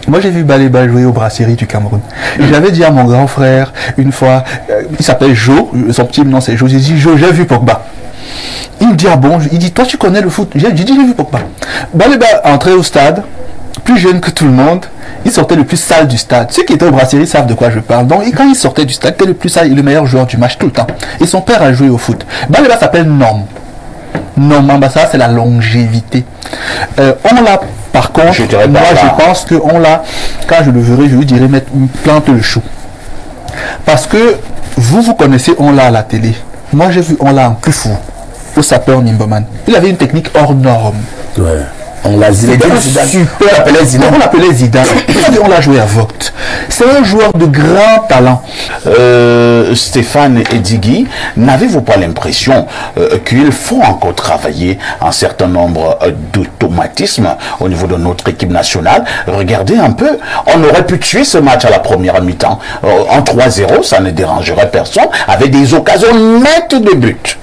Moi, j'ai vu Baleba jouer aux Brasseries du Cameroun. Et j'avais dit à mon grand frère, une fois, il s'appelle Jo, son petit nom c'est Jo, j'ai dit, Jo, j'ai vu Pogba. Il me dit, ah bon, il dit, toi tu connais le foot? J'ai dit, j'ai vu Pogba. Baleba entrait au stade, plus jeune que tout le monde, il sortait le plus sale du stade. Ceux qui étaient aux Brasseries savent de quoi je parle. Donc, quand il sortait du stade, il était le plus sale et le meilleur joueur du match tout le temps. Et son père a joué au foot. Baleba s'appelle Nom. Nom, ça c'est la longévité. On l'a, par contre, moi je pense qu'on l'a, quand je le verrai, je lui dirai, plante le chou. Parce que vous connaissez on l'a à la télé. Moi j'ai vu on l'a en plus fou, au sapeur Nimboman. Il avait une technique hors norme. Ouais. On l'a super. On l'appelait Zidane. On l'a joué à Vogt. C'est un joueur de grand talent. Stéphane Edigui, n'avez-vous pas l'impression qu'il faut encore travailler un certain nombre d'automatismes au niveau de notre équipe nationale? Regardez un peu, on aurait pu tuer ce match à la première mi-temps. En 3-0, ça ne dérangerait personne, avec des occasions nettes de but.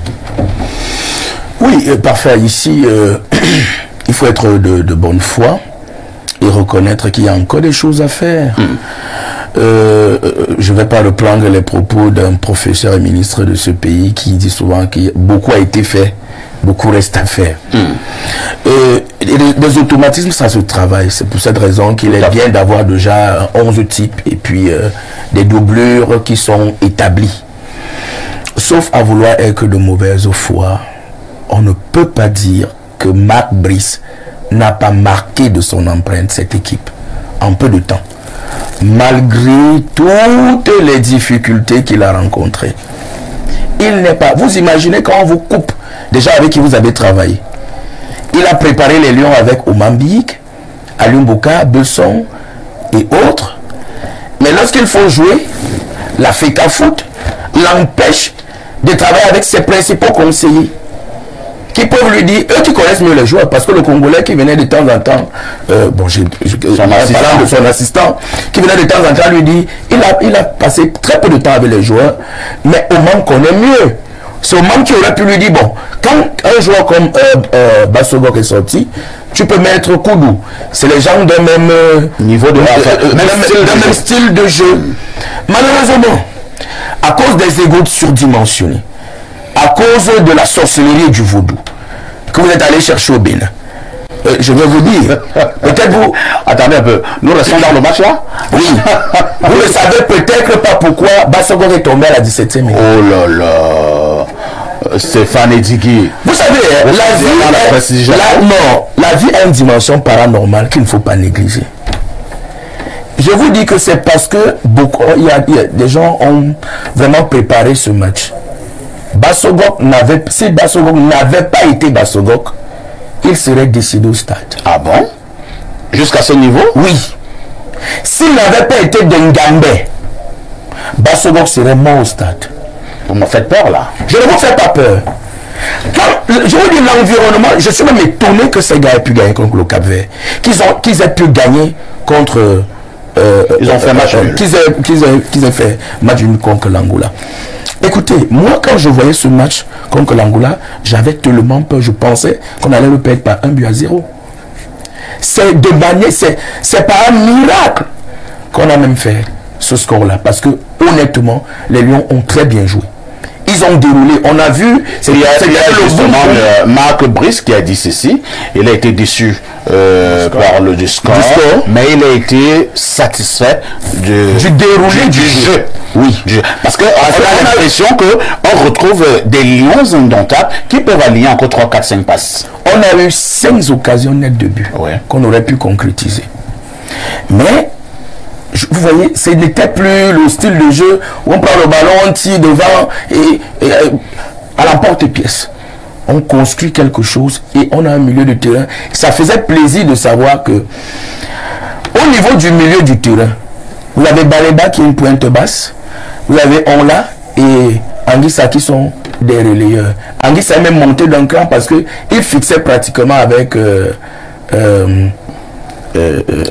Oui, parfait. Ici, il faut être de bonne foi et reconnaître qu'il y a encore des choses à faire. Je ne vais pas reprendre les propos d'un professeur et ministre de ce pays qui dit souvent que beaucoup a été fait, beaucoup reste à faire. Les automatismes, ça se travaille. C'est pour cette raison qu'il est bien d'avoir déjà 11 types et puis des doublures qui sont établies. Sauf à vouloir être de mauvaise foi, on ne peut pas dire que Marc Brice n'a pas marqué de son empreinte cette équipe en peu de temps, malgré toutes les difficultés qu'il a rencontrées. Il n'est pas... Vous imaginez quand on vous coupe, déjà avec qui vous avez travaillé. Il a préparé les Lions avec Omambik, Alumboka, Besson et autres. Mais lorsqu'il faut jouer, la FECA Foot l'empêche de travailler avec ses principaux conseillers, qui peuvent lui dire, eux qui connaissent mieux les joueurs, parce que le Congolais qui venait de temps en temps, son assistant, qui venait de temps en temps lui dit, il a passé très peu de temps avec les joueurs, mais Oman connaît mieux. C'est Oman qui aurait pu lui dire, bon, quand un joueur comme Bassogok est sorti, tu peux mettre Koudou. C'est les gens d'un même niveau de même style de jeu. Malheureusement, à cause des égos surdimensionnés, à cause de la sorcellerie et du vaudou que vous êtes allé chercher au Bénin. Je vais vous dire, peut-être vous... Attendez un peu, nous restons dans le match là? Oui. Vous ne savez peut-être pas pourquoi Bassogok est tombé à la 17e minute. Oh là là, Stéphane Edigui. Vous savez, la vie a une dimension paranormale qu'il ne faut pas négliger. Je vous dis que c'est parce que il y a des gens ont vraiment préparé ce match. Si Bassogok n'avait pas été Bassogok, il serait décidé au stade. Ah bon? Jusqu'à ce niveau? Oui. S'il n'avait pas été Dengambe, Bassogok serait mort au stade. Vous me faites peur là? Je ne vous fais pas peur. Je vous dis l'environnement, je suis même étonné que ces gars aient pu gagner contre le Cap-Vert. Qu'ils aient pu gagner contre... ils ont fait match nul. Qu'ils aient fait match nul contre l'Angola. Écoutez, moi quand je voyais ce match contre l'Angola, j'avais tellement peur, je pensais qu'on allait le perdre par 1-0. C'est de manière, c'est par un miracle qu'on a même fait ce score-là. Parce que honnêtement, les Lions ont très bien joué. Ils ont déroulé, on a vu, c'est justement Marc Brice qui a dit ceci, il a été déçu par le score, mais il a été satisfait du déroulé du jeu. Oui, parce qu'on a l'impression qu'on retrouve des Lions indomptables qui peuvent aligner encore 3, 4, 5 passes. On a eu 5 occasions nettes de but qu'on aurait pu concrétiser. Mais vous voyez, ce n'était plus le style de jeu où on prend le ballon, on tire devant et à la porte-pièce. On construit quelque chose et on a un milieu de terrain. Ça faisait plaisir de savoir que au niveau du milieu du terrain, vous avez Baleba qui est une pointe basse, vous avez Onla et Anguissa qui sont des relayeurs. Anguissa est même monté d'un cran parce qu'il fixait pratiquement avec...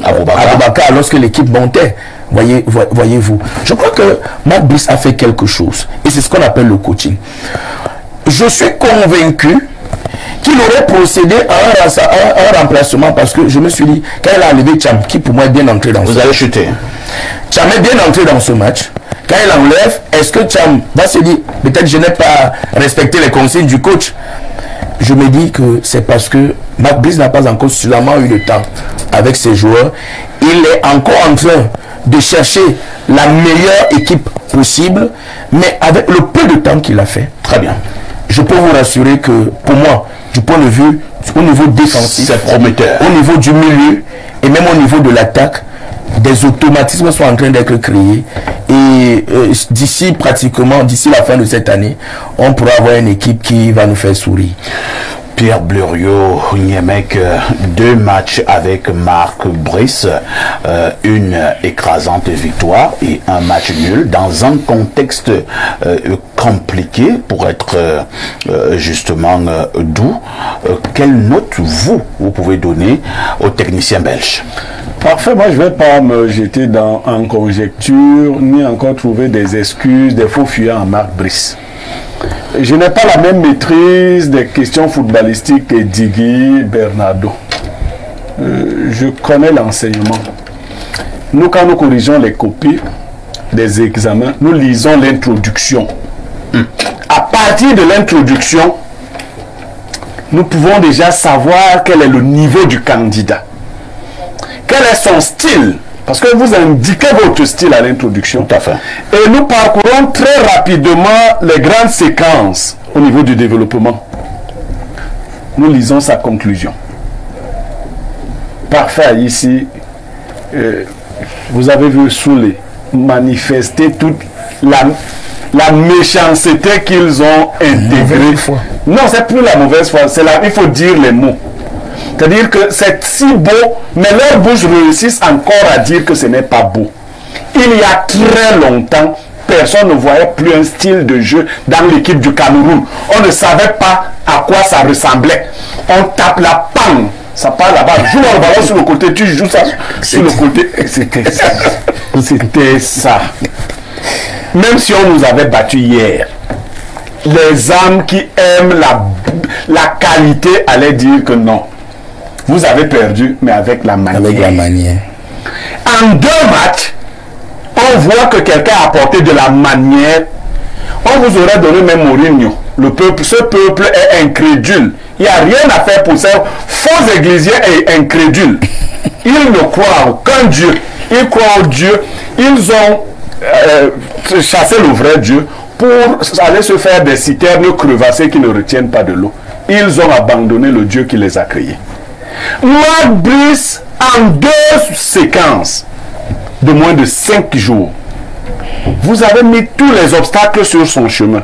Aboubakar lorsque l'équipe montait, voyez-vous. Je crois que Marc Brice a fait quelque chose et c'est ce qu'on appelle le coaching. Je suis convaincu qu'il aurait procédé à un remplacement, parce que je me suis dit, quand il a enlevé Cham, qui pour moi est bien entré dans Vous allez chuter. Cham est bien entré dans ce match. Quand il enlève, est-ce que Cham va se dire, peut-être je n'ai pas respecté les consignes du coach? Je me dis que c'est parce que Marc Brice n'a pas encore suffisamment eu le temps avec ses joueurs. Il est encore en train de chercher la meilleure équipe possible, mais avec le peu de temps qu'il a fait. Très bien. Je peux vous rassurer que pour moi, du point de vue au niveau défensif, c'est prometteur. Au niveau du milieu et même au niveau de l'attaque, des automatismes sont en train d'être créés et d'ici la fin de cette année, on pourra avoir une équipe qui va nous faire sourire. Pierre Blériot, Niemek, 2 matchs avec Marc Brice, une écrasante victoire et un match nul dans un contexte compliqué pour être justement doux. Quelle note vous pouvez donner aux techniciens belges? Parfait, moi je ne vais pas me jeter en conjecture ni encore trouver des excuses, des faux fuyants à Marc Brice. Je n'ai pas la même maîtrise des questions footballistiques que Digui Bernardo. Je connais l'enseignement. Nous, quand nous corrigeons les copies des examens, nous lisons l'introduction. À partir de l'introduction, nous pouvons déjà savoir quel est le niveau du candidat. Quel est son style? Parce que vous indiquez votre style à l'introduction. Tout à fait. Et nous parcourons très rapidement les grandes séquences au niveau du développement. Nous lisons sa conclusion. Parfait, ici, vous avez vu Soulé manifester toute la méchanceté qu'ils ont intégrée. Non, c'est plus la mauvaise foi, il faut dire les mots. C'est-à-dire que c'est si beau, mais leurs bouches réussissent encore à dire que ce n'est pas beau. Il y a très longtemps, personne ne voyait plus un style de jeu dans l'équipe du Cameroun. On ne savait pas à quoi ça ressemblait. On tape la panne, ça part là-bas, joue le ballon sur le côté, tu joues ça sur le côté. C'était ça. Même si on nous avait battu hier, les âmes qui aiment la qualité allaient dire que non. Vous avez perdu, mais avec la manière. Avec la manière. En 2 matchs, on voit que quelqu'un a apporté de la manière. On vous aurait donné même Mourinho. Ce peuple est incrédule. Il n'y a rien à faire pour ça. Faux églisiens et incrédules. Ils ne croient aucun Dieu. Ils croient au Dieu. Ils ont chassé le vrai Dieu pour aller se faire des citernes crevassées qui ne retiennent pas de l'eau. Ils ont abandonné le Dieu qui les a créés. Marc Brice, en 2 séquences de moins de 5 jours, vous avez mis tous les obstacles sur son chemin.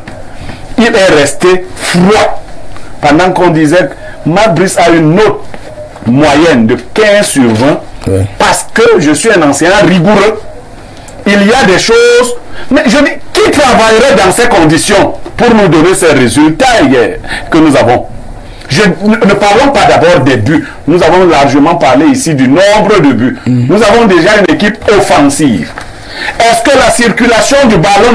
Il est resté froid. Pendant qu'on disait que Marc Brice a une note moyenne de 15 sur 20, parce que je suis un enseignant rigoureux. Il y a des choses, mais je dis, qui travaillerait dans ces conditions pour nous donner ces résultats que nous avons? Ne parlons pas d'abord des buts. Nous avons largement parlé ici du nombre de buts. Nous avons déjà une équipe offensive. Est-ce que la circulation du ballon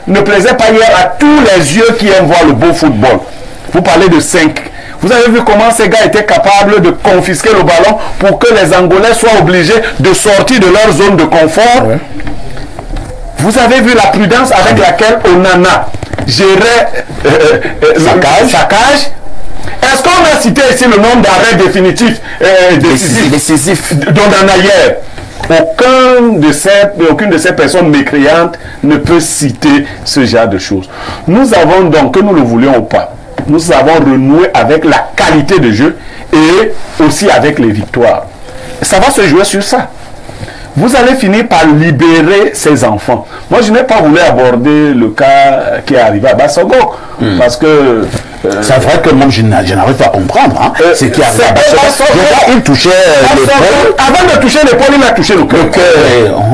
ne plaisait pas hier à tous les yeux qui aiment voir le beau football? Vous parlez de 5. Vous avez vu comment ces gars étaient capables de confisquer le ballon pour que les Angolais soient obligés de sortir de leur zone de confort? Vous avez vu la prudence avec laquelle Onana gérait sa cage? Est-ce qu'on a cité ici le nombre d'arrêts définitifs décisifs d'Onana hier? Aucune de ces personnes mécréantes ne peut citer ce genre de choses. Nous avons donc, que nous le voulions ou pas, nous avons renoué avec la qualité de jeu et aussi avec les victoires. Ça va se jouer sur ça. Vous allez finir par libérer ces enfants. Moi, je n'ai pas voulu aborder le cas qui est arrivé à Bassogo. Parce que... c'est vrai que moi, je n'arrive pas à comprendre. Ce qui arrive à Bassogo. Il touchait l'épaule. Avant de toucher l'épaule, il a touché le cœur.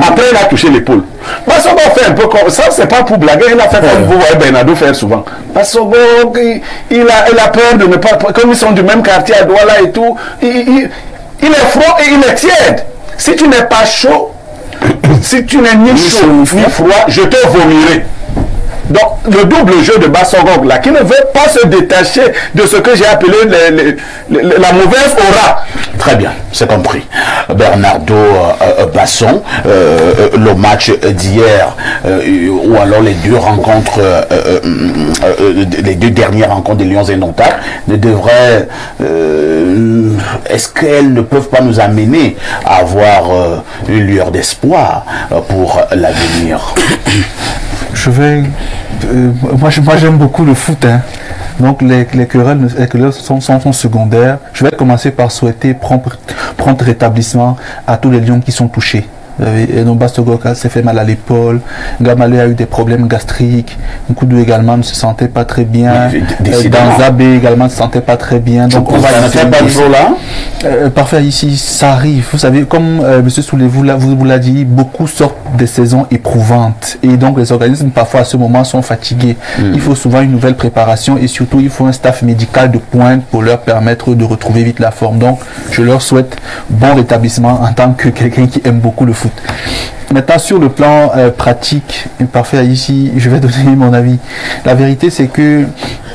Après, il a touché l'épaule. Bassogo fait un peu comme... Ça, c'est pas pour blaguer. Il a fait comme vous voyez Bernardo faire souvent. Bassogo, il a peur de ne pas... Comme ils sont du même quartier à Douala et tout, il est froid et il est tiède. Si tu n'es pas chaud, si tu n'es ni chaud ni froid, je te vomirai. Donc, le double jeu de Bassogog, là, qui ne veut pas se détacher de ce que j'ai appelé la mauvaise aura. Très bien, c'est compris. Bernardo Basson, le match d'hier, ou alors les deux rencontres, les deux dernières rencontres des Lions indomptables, ne devraient, est-ce qu'elles ne peuvent pas nous amener à avoir une lueur d'espoir pour l'avenir? Moi j'aime beaucoup le foot, hein. Donc les querelles sont secondaires. Je vais commencer par souhaiter prompt rétablissement à tous les lions qui sont touchés. Bassogog s'est fait mal à l'épaule, Gamalé a eu des problèmes gastriques, Nkoudou également ne se sentait pas très bien, Danzabé également ne se sentait pas très bien. Donc on va parfait, ici ça arrive. Vous savez, comme M. Soulé vous l'a dit, beaucoup sortent des saisons éprouvantes et donc les organismes parfois à ce moment sont fatigués. Il faut souvent une nouvelle préparation et surtout il faut un staff médical de pointe pour leur permettre de retrouver vite la forme. Donc je leur souhaite bon rétablissement en tant que quelqu'un qui aime beaucoup le foot. Maintenant, sur le plan pratique, parfait, ici, je vais donner mon avis. La vérité, c'est que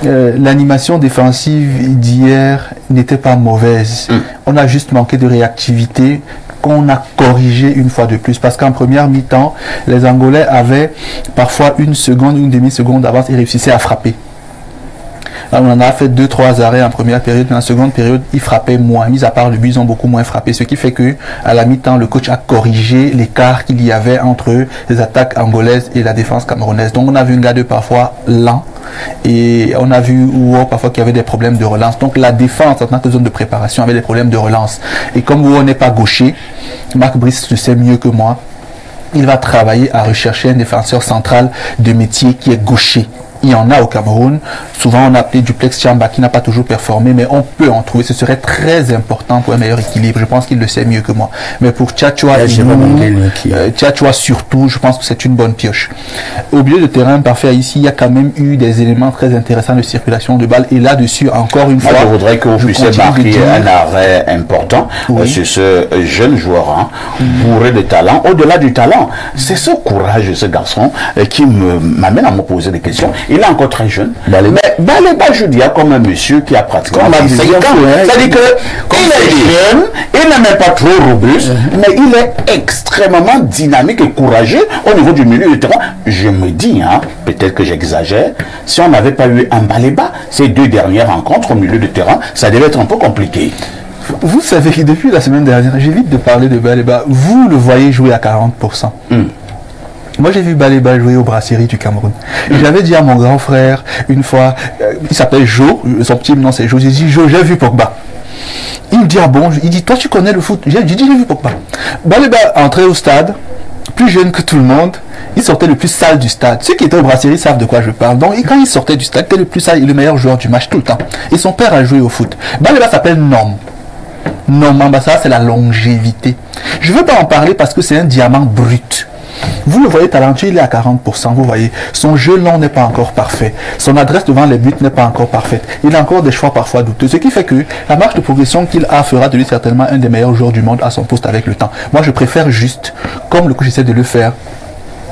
l'animation défensive d'hier n'était pas mauvaise. On a juste manqué de réactivité qu'on a corrigé une fois de plus. Parce qu'en première mi-temps, les Angolais avaient parfois une seconde, une demi-seconde d'avance et réussissaient à frapper. On en a fait 2-3 arrêts en première période, mais en seconde période, ils frappaient moins. Mis à part le but, ils ont beaucoup moins frappé. Ce qui fait que, à la mi-temps, le coach a corrigé l'écart qu'il y avait entre les attaques angolaises et la défense camerounaise. Donc, on a vu un gars de parfois lent. Et on a vu parfois qu'il y avait des problèmes de relance. Donc, la défense, en tant que zone de préparation, avait des problèmes de relance. Et comme on n'est pas gaucher, Marc Brice le sait mieux que moi, il va travailler à rechercher un défenseur central de métier qui est gaucher. Il y en a au Cameroun. Souvent, on a appelé Duplex Chamba qui n'a pas toujours performé, mais on peut en trouver. Ce serait très important pour un meilleur équilibre. Je pense qu'il le sait mieux que moi. Mais pour Tchatchoua, Tchatchoua surtout, je pense que c'est une bonne pioche. Au milieu de terrain, parfait, ici, il y a quand même eu des éléments très intéressants de circulation de balles. Et là-dessus, encore une fois, je voudrais que vous puissiez marquer un arrêt important sur ce jeune joueur bourré de talent. Au-delà du talent, c'est ce courage de ce garçon qui m'amène à me poser des questions. Il est encore très jeune. Mais Baléba, je dis, comme un monsieur qui a pratiquement 25 ans. C'est-à-dire qu'il est jeune, il n'est même pas trop robuste, mais il est extrêmement dynamique et courageux au niveau du milieu de terrain. Je me dis, peut-être que j'exagère, si on n'avait pas eu un Baléba, ces deux dernières rencontres au milieu de terrain, ça devait être un peu compliqué. Vous savez que depuis la semaine dernière, j'évite de parler de Baléba. Vous le voyez jouer à 40%. Moi, j'ai vu Baléba jouer aux Brasseries du Cameroun. Et j'avais dit à mon grand frère, une fois, il s'appelle Jo, son petit nom c'est Jo, j'ai dit, Jo, j'ai vu Pogba. Il me dit, ah bon, il dit, toi tu connais le foot. J'ai dit, j'ai vu Pogba. Baléba entrait au stade, plus jeune que tout le monde, il sortait le plus sale du stade. Ceux qui étaient aux Brasseries savent de quoi je parle. Donc, et quand il sortait du stade, il était le plus sale et le meilleur joueur du match tout le temps. Et son père a joué au foot. Baléba s'appelle Nom. Nom, ça c'est la longévité. Je ne veux pas en parler parce que c'est un diamant brut. Vous le voyez talentueux, il est à 40%, vous voyez. Son jeu long n'est pas encore parfait. Son adresse devant les buts n'est pas encore parfaite. Il a encore des choix parfois douteux. Ce qui fait que la marche de progression qu'il a fera de lui certainement un des meilleurs joueurs du monde à son poste avec le temps. Moi, je préfère juste, comme le coach essaie de le faire,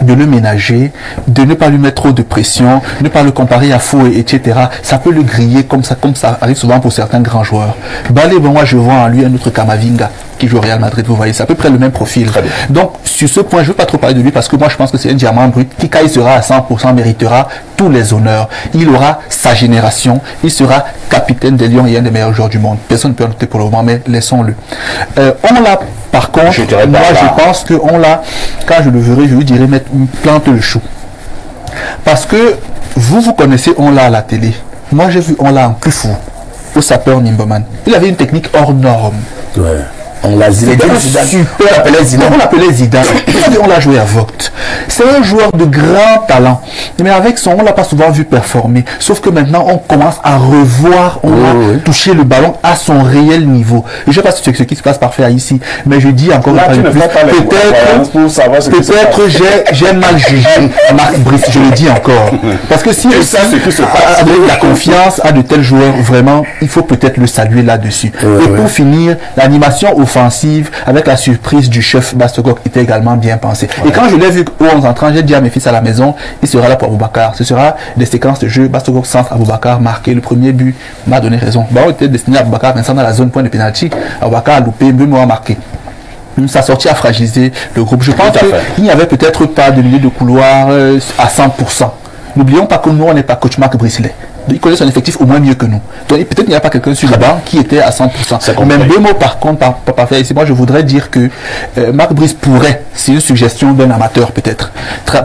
de le ménager, de ne pas lui mettre trop de pression, de ne pas le comparer à Fouet, etc. Ça peut le griller comme ça arrive souvent pour certains grands joueurs. Baléba, moi je vois en lui un autre Kamavinga qui joue au Real Madrid, vous voyez, c'est à peu près le même profil. Donc sur ce point, je ne veux pas trop parler de lui parce que moi je pense que c'est un diamant brut qui, quand il sera à 100%, méritera tous les honneurs. Il aura sa génération, il sera capitaine des Lions et un des meilleurs joueurs du monde. Personne ne peut en douter pour le moment, mais laissons-le. On l'a, par contre, moi je pense qu'on l'a, quand je le verrai, je lui dirai mettre une plante le chou. Parce que vous connaissez on l'a à la télé. Moi j'ai vu on l'a en plus fou au sapeur Nimboman. Il avait une technique hors norme. Ouais. On l'a Zidane. On l'appelait Zidane. On l'a joué à Vogt. C'est un joueur de grand talent. Mais avec son, on l'a pas souvent vu performer. Sauf que maintenant, on commence à revoir, on a touché le ballon à son réel niveau. Et je sais pas si c'est ce qui se passe parfait ici. Mais je dis encore peut-être j'ai mal jugé Marc Brice, je le dis encore. Parce que si avec la confiance à de tels joueurs, vraiment, il faut peut-être le saluer là-dessus. Et pour finir, l'animation offensive, avec la surprise du chef Bastogok était également bien pensée. Et quand je l'ai vu au 11 entrant, j'ai dit à mes fils à la maison, il sera là pour Aboubakar. Ce sera des séquences de jeu, Bastogok centre, Aboubakar marqué. Le premier but m'a donné raison. Bao était destiné à Aboubakar, Vincent dans la zone point de pénalty. Aboubakar a loupé, Mbeumo a marqué. Sa sortie a fragilisé le groupe. Je pense qu'il n'y avait peut-être pas de milieu de couloir à 100%. N'oublions pas que nous, on n'est pas coach Marc Bricelet. Il connaît son effectif au moins mieux que nous. Donc peut-être qu'il n'y a pas quelqu'un sur le banc qui était à 100%. Même deux mots par contre, par faire ici, moi je voudrais dire que Marc Brice pourrait, c'est une suggestion d'un amateur peut-être,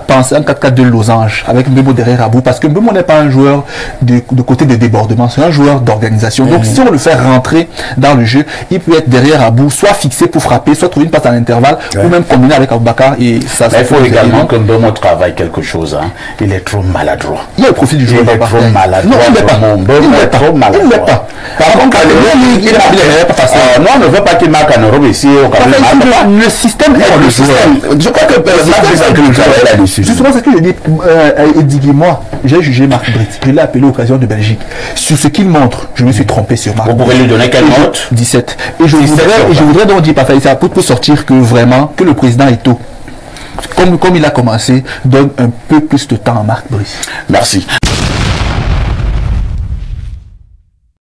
penser en 4-4 de losange avec Mbeumo derrière à bout, parce que Mbeumo n'est pas un joueur de côté de débordement, c'est un joueur d'organisation. Donc si on le fait rentrer dans le jeu, il peut être derrière à bout, soit fixé pour frapper, soit trouver une passe à l'intervalle, ou même combiner avec Aboubakar. Et ça, mais il faut également que Mbeumo travaille quelque chose. Hein. Il est trop maladroit. Il y a le profil du joueur. Il est trop maladroit. Non, il n'est pas. Il n'est pas. Il n'est pas. Par contre, il n'a pas passé. Non, on ne veut pas qu'il marque en Europe ici au Cameroun. Le système est le système. Je crois que justement, c'est ce que je dis. Edigui, moi, j'ai jugé Marc Brice. Je l'ai appelé à l'occasion de Belgique. Sur ce qu'il montre, je me suis trompé sur Marc. Vous pouvez lui donner quelle note? 17. Et je voudrais donc dire, parfois, ça peut sortir que vraiment, que le président Eto'o, comme il a commencé, donne un peu plus de temps à Marc Brice. Merci.